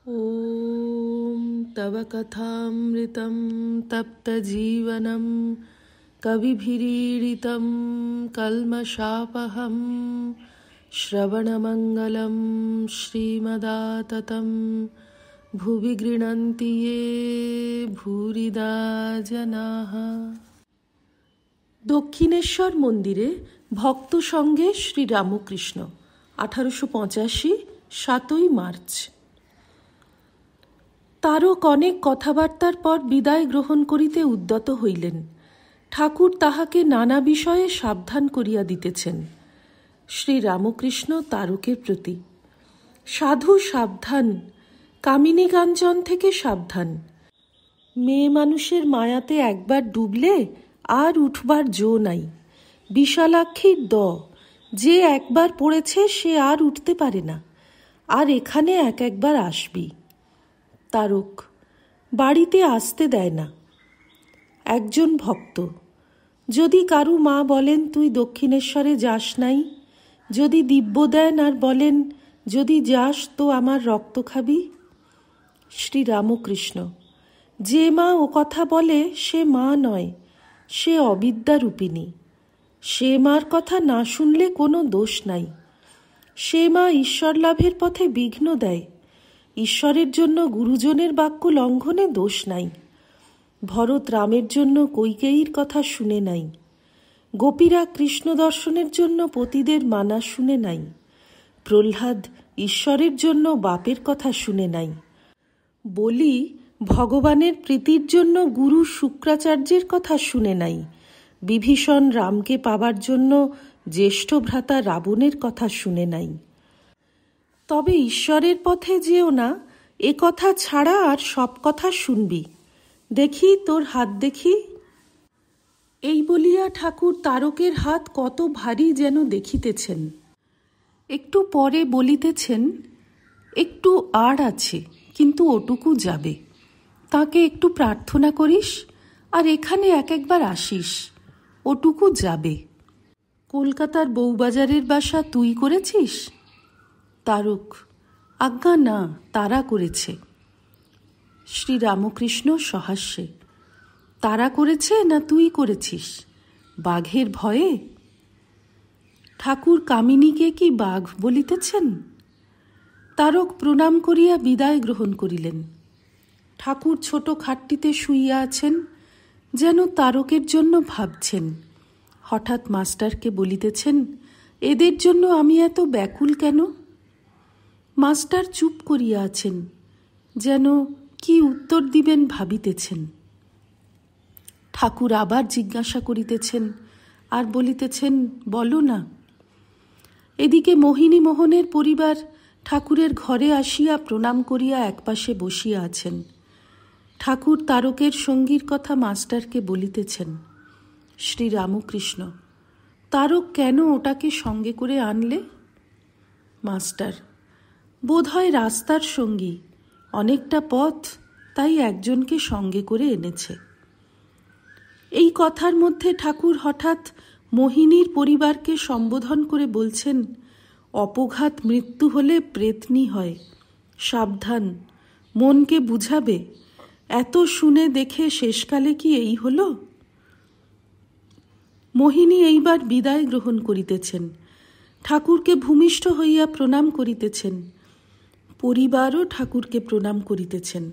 ॐ तव कथामृतं तप्तजीवनं कविभिरीडितं कल्मषापहं श्रवणमङ्गलं श्रीमदाततं भुवि गृह्णन्ति ये भूरिदा जनाः। দক্ষিণেশ্বর মন্দিরে ভক্ত সঙ্গে শ্রী রামকৃষ্ণ 1885 7ই মার্চ। তারক অনেক কথাবার্তার পর বিদায় গ্রহণ করিতে উদ্যত হইলেন। ঠাকুর তাহাকে নানা বিষয়ে সাবধান করিয়া দিতেছেন। শ্রী রামকৃষ্ণ তারকের প্রতি: সাধু সাবধান, কামিনী কাঞ্চন থেকে সাবধান। মেয়ে মানুষের মায়াতে একবার ডুবলে আর উঠবার জো নাই। বিশালাক্ষীর যে একবার পড়েছে সে আর উঠতে পারে না, আর এখানে একবার আসবি। তারক: বাড়িতে আসতে দেয় না। একজন ভক্ত: যদি কারু মা বলেন তুই দক্ষিণেশ্বরে যাস নাই, যদি দিব্য দেন আর বলেন যদি যাস তো আমার রক্ত খাবি। শ্রী রামকৃষ্ণ: যে মা ও কথা বলে সে মা নয়, সে অবিদ্যারূপিণী। সে মার কথা না শুনলে কোনো দোষ নাই। সে মা ঈশ্বর লাভের পথে বিঘ্ন দেয়। ঈশ্বরের জন্য গুরুজনের বাক্য লঙ্ঘনে দোষ নাই। ভরত রামের জন্য কৈকেয়ীর কথা শুনে নাই। গোপীরা কৃষ্ণ দর্শনের জন্য পতিদের মানা শুনে নাই। প্রহ্লাদ ঈশ্বরের জন্য বাপের কথা শুনে নাই। বলি ভগবানের প্রীতির জন্য গুরু শুক্রাচার্যের কথা শুনে নাই। বিভীষণ রামকে পাবার জন্য জ্যেষ্ঠ ভ্রাতা রাবণের কথা শুনে নাই। তবে ঈশ্বরের পথে যেও না, এ কথা ছাড়া আর সব কথা শুনবি। দেখি তোর হাত দেখি। এই বলিয়া ঠাকুর তারকের হাত কত ভারী যেন দেখিতেছেন। একটু পরে বলিতেছেন, একটু আর আছে, কিন্তু ওটুকু যাবে। তাকে একটু প্রার্থনা করিস আর এখানে একবার আসিস, ওটুকু যাবে। কলকাতার বউবাজারের বাসা তুই করেছিস? তারক: আজ্ঞা না, তারা করেছে। শ্রী রামকৃষ্ণ সহাস্যে: তারা করেছে না তুই করেছিস? বাঘের ভয়ে? ঠাকুর কামিনীকে কি বাঘ বলিতেছেন? তারক প্রণাম করিয়া বিদায় গ্রহণ করিলেন। ঠাকুর ছোট খাটটিতে শুইয়া আছেন, যেন তারকের জন্য ভাবছেন। হঠাৎ মাস্টারকে বলিতেছেন, এদের জন্য আমি এত ব্যাকুল কেন? মাস্টার চুপ করিয়া আছেন, যেন কি উত্তর দিবেন ভাবিতেছেন। ঠাকুর আবার জিজ্ঞাসা করিতেছেন আর বলিতেছেন, বলো না। এদিকে মোহিনী মোহনের পরিবার ঠাকুরের ঘরে আসিয়া প্রণাম করিয়া একপাশে বসিয়া আছেন। ঠাকুর তারকের সঙ্গীর কথা মাস্টারকে বলিতেছেন। শ্রী রামকৃষ্ণ: তারক কেন ওটাকে সঙ্গে করে আনলে? মাস্টার: বোধহয় রাস্তার সঙ্গী, অনেকটা পথ, তাই একজনকে সঙ্গে করে এনেছে। এই কথার মধ্যে ঠাকুর হঠাৎ মোহিনীর পরিবারকে সম্বোধন করে বলছেন, অপঘাত মৃত্যু হলে প্রেতনী হয়, সাবধান, মনকে বুঝাবে। এত শুনে দেখে শেষকালে কি এই হলো? মোহিনী এইবার বিদায় গ্রহণ করিতেছেন। ঠাকুরকে ভূমিষ্ঠ হইয়া প্রণাম করিতেছেন। পরিবারও ঠাকুরকে প্রণাম করিতেছেন।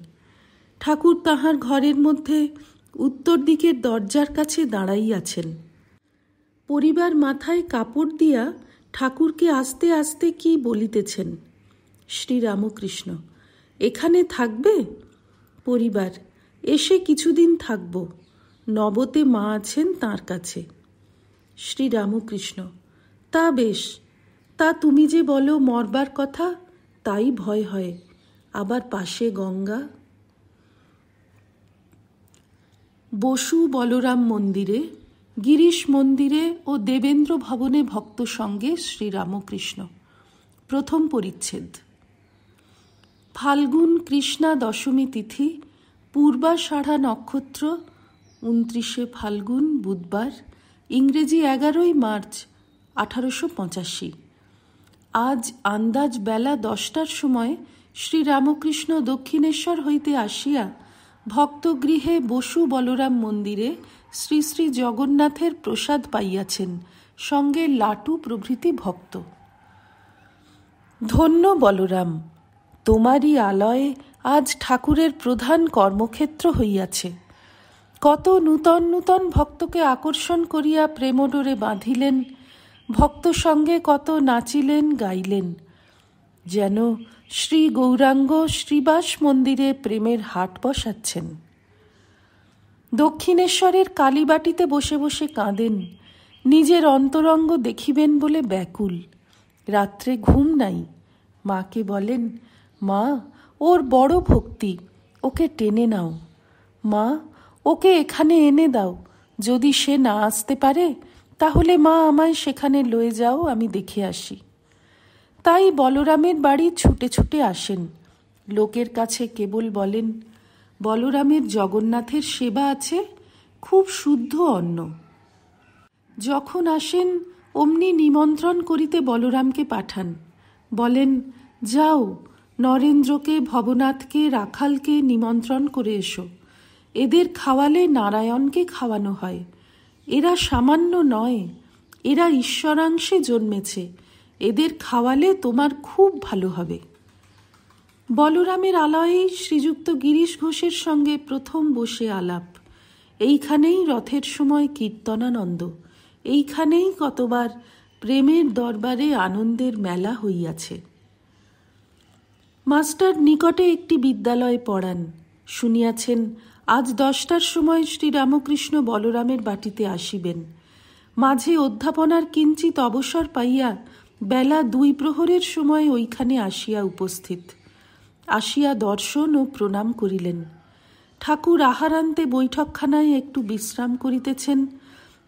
ঠাকুর তাহার ঘরের মধ্যে উত্তর দিকের দরজার কাছে দাঁড়াইয়াছেন। পরিবার মাথায় কাপড় দিয়া ঠাকুরকে আস্তে আস্তে কি বলিতেছেন। শ্রী রামকৃষ্ণ: এখানে থাকবে? পরিবার: এসে কিছুদিন থাকব, নবতে মা আছেন তাঁর কাছে। শ্রী রামকৃষ্ণ: তা বেশ, তা তুমি যে বলো মরবার কথা, তাই ভয় হয়। আবার পাশে গঙ্গা। বসু বলরাম মন্দিরে, গিরিশ মন্দিরে ও দেবেন্দ্র ভবনে ভক্ত সঙ্গে শ্রী রামকৃষ্ণ। প্রথম পরিচ্ছেদ। ফাল্গুন কৃষ্ণা দশমী তিথি, পূর্বাষাঢ়া নক্ষত্র, 29শে ফাল্গুন বুধবার, ইংরেজি 11ই মার্চ 1885। আজ আন্দাজ বেলা 10টার সময় শ্রীরামকৃষ্ণ দক্ষিণেশ্বর হইতে আসিয়া ভক্তগৃহে বসু বলরাম মন্দিরে শ্রী শ্রী জগন্নাথের প্রসাদ পাইয়াছেন, সঙ্গে লাটু প্রভৃতি ভক্ত। ধন্য বলরাম, তোমারই আলয়ে আজ ঠাকুরের প্রধান কর্মক্ষেত্র হইয়াছে। কত নূতন নূতন ভক্তকে আকর্ষণ করিয়া প্রেমডোরে বাঁধিলেন, ভক্ত সঙ্গে কত নাচিলেন গাইলেন, যেন শ্রী গৌরাঙ্গ শ্রীবাস মন্দিরে প্রেমের হাট বসাচ্ছেন। দক্ষিণেশ্বরের কালীবাটিতে বসে বসে কাঁদেন, নিজের অন্তরঙ্গ দেখিবেন বলে ব্যাকুল। রাত্রে ঘুম নাই। মাকে বলেন, মা, ওর বড় ভক্তি, ওকে টেনে নাও। মা, ওকে এখানে এনে দাও, যদি সে না আসতে পারে তাহলে মা আমায় সেখানে লয়ে যাও, আমি দেখে আসি। তাই বলরামের বাড়ি ছুটে ছুটে আসেন। লোকের কাছে কেবল বলেন, বলরামের জগন্নাথের সেবা আছে, খুব শুদ্ধ অন্ন। যখন আসেন অমনি নিমন্ত্রণ করিতে বলরামকে পাঠান। বলেন, যাও, নরেন্দ্রকে, ভবনাথকে, রাখালকে নিমন্ত্রণ করে এসো। এদের খাওয়ালে নারায়ণকে খাওয়ানো হয়। এরা সামান্য নয়, এরা ঈশ্বরাংশে জন্মেছে। এদের খাওয়ালে তোমার খুব ভালো হবে। বলরামের আলয়েই শ্রীযুক্ত গিরিশ ঘোষের সঙ্গে প্রথম বসে আলাপ। এইখানেই রথের সময় কীর্তনানন্দ, এইখানেই কতবার প্রেমের দরবারে আনন্দের মেলা হইয়াছে। মাস্টার নিকটে একটি বিদ্যালয়ে পড়ান। শুনিয়াছেন আজ 10টার সময় শ্রীরামকৃষ্ণ বলরামের বাটিতে আসিবেন। মাঝে অধ্যাপনার কিঞ্চিত অবসর পাইয়া বেলা 2 প্রহরের সময় ওইখানে আসিয়া উপস্থিত। আসিয়া দর্শন ও প্রণাম করিলেন। ঠাকুর আহারান্তে বৈঠকখানায় একটু বিশ্রাম করিতেছেন।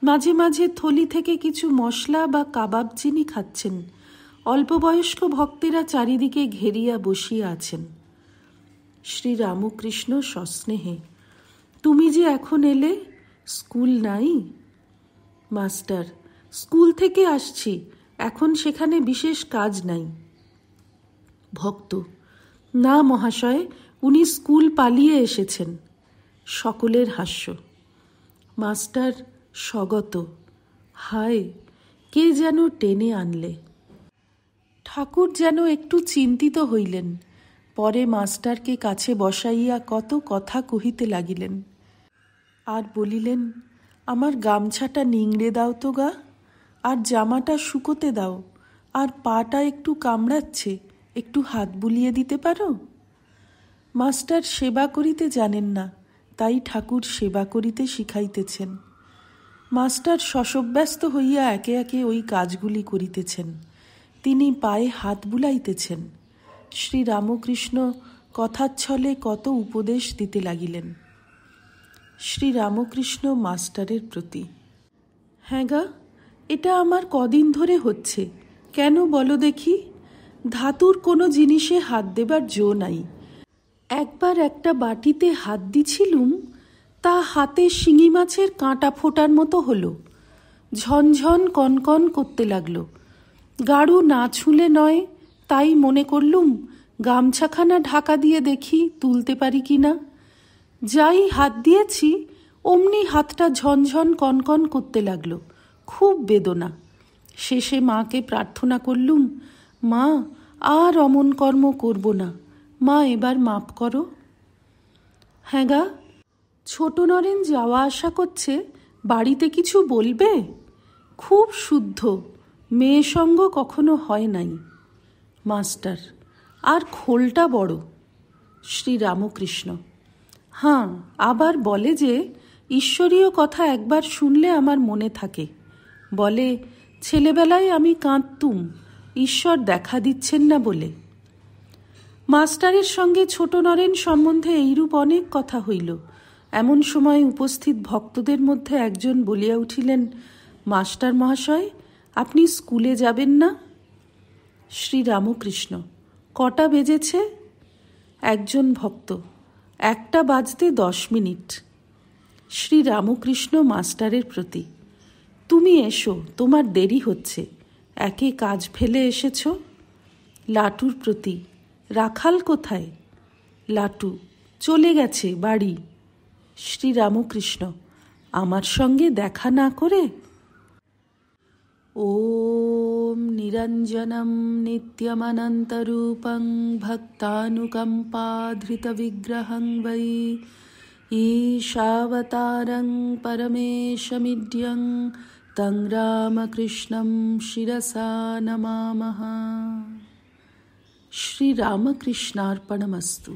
মাঝে মাঝে থলি থেকে কিছু মশলা বা কাবাব চিনি খাচ্ছেন। অল্পবয়স্ক ভক্তেরা চারিদিকে ঘেরিয়া বসিয়া আছেন। শ্রীরামকৃষ্ণ সস্নেহে, তুমি যে এখন এলে, স্কুল নাই? মাস্টার, স্কুল থেকে আসছি, এখন সেখানে বিশেষ কাজ নাই। ভক্ত, না মহাশয়, উনি স্কুল পালিয়ে এসেছেন। সকলের হাস্য। মাস্টার স্বগত, হায়, কে যেন টেনে আনলে। ঠাকুর যেন একটু চিন্তিত হইলেন। পরে মাস্টারকে কাছে বসাইয়া কত কথা কহিতে লাগিলেন। আর বলিলেন, আমার গামছাটা নিংড়ে দাও তো গা, আর জামাটা শুকোতে দাও, আর পাটা একটু কামড়াচ্ছে, একটু হাত বুলিয়ে দিতে পারো? মাস্টার সেবা করিতে জানেন না, তাই ঠাকুর সেবা করিতে শিখাইতেছেন। মাস্টার শশব্যস্ত হইয়া একে একে ওই কাজগুলি করিতেছেন। তিনি পায়ে হাত বুলাইতেছেন। শ্রীরামকৃষ্ণ কথাচ্ছলে কত উপদেশ দিতে লাগিলেন। শ্রীরামকৃষ্ণ মাস্টারের প্রতি, হ্যাঁ গা, এটা আমার কদিন ধরে হচ্ছে। কেন বলো দেখি? ধাতুর কোনো জিনিসে হাত দেবার জো নাই। একবার একটা বাটিতে হাত দিছিলুম, তা হাতে শিঙি মাছের কাঁটা ফোটার মতো হলো। ঝনঝন কনকন করতে লাগলো। গাড়ু না ছুঁলে নয়, তাই মনে করলুম গামছাখানা ঢাকা দিয়ে দেখি তুলতে পারি কি না। যাই হাত দিয়েছি, অমনি হাতটা ঝনঝন কনকন করতে লাগলো। খুব বেদনা। শেষে মাকে প্রার্থনা করলুম, মা, আর অমন কর্ম করব না, মা এবার মাপ করো। হ্যাঁ গা, ছোট নরেন যাওয়া আসা করছে, বাড়িতে কিছু বলবে? খুব শুদ্ধ, মেয়ে সঙ্গ কখনো হয় নাই। মাস্টার, আর খোলটা বড়। শ্রীরামকৃষ্ণ, হাঁ, আবার বলে যে ঈশ্বরীয় কথা একবার শুনলে আমার মনে থাকে। বলে, ছেলেবেলায় আমি কাঁদতুম, ঈশ্বর দেখা দিচ্ছেন না বলে। মাস্টারের সঙ্গে ছোট নরেন সম্বন্ধে এইরূপ অনেক কথা হইল। এমন সময় উপস্থিত ভক্তদের মধ্যে একজন বলিয়া উঠিলেন, মাস্টার মহাশয়, আপনি স্কুলে যাবেন না? শ্রীরামকৃষ্ণ, কটা বেজেছে? একজন ভক্ত, 1টা বাজতে 10 মিনিট। শ্রীরামকৃষ্ণ মাস্টারের প্রতি, তুমি এসো, তোমার দেরি হচ্ছে, একে কাজ ফেলে এসেছ। লাটুর প্রতি, রাখাল কোথায়? লাটু: চলে গেছে বাড়ি। শ্রীরামকৃষ্ণ: আমার সঙ্গে দেখা না করে? ওম নিরঞ্জনম নিত্যমনন্তরূপং ভক্তানুকম্পাধৃতবিগ্রহং বৈ ঈশাবতারং পরমেশমিড্যং তং রামকৃষ্ণং শিরসা নমামঃ। শ্রীরামকৃষ্ণার্পণমস্তু।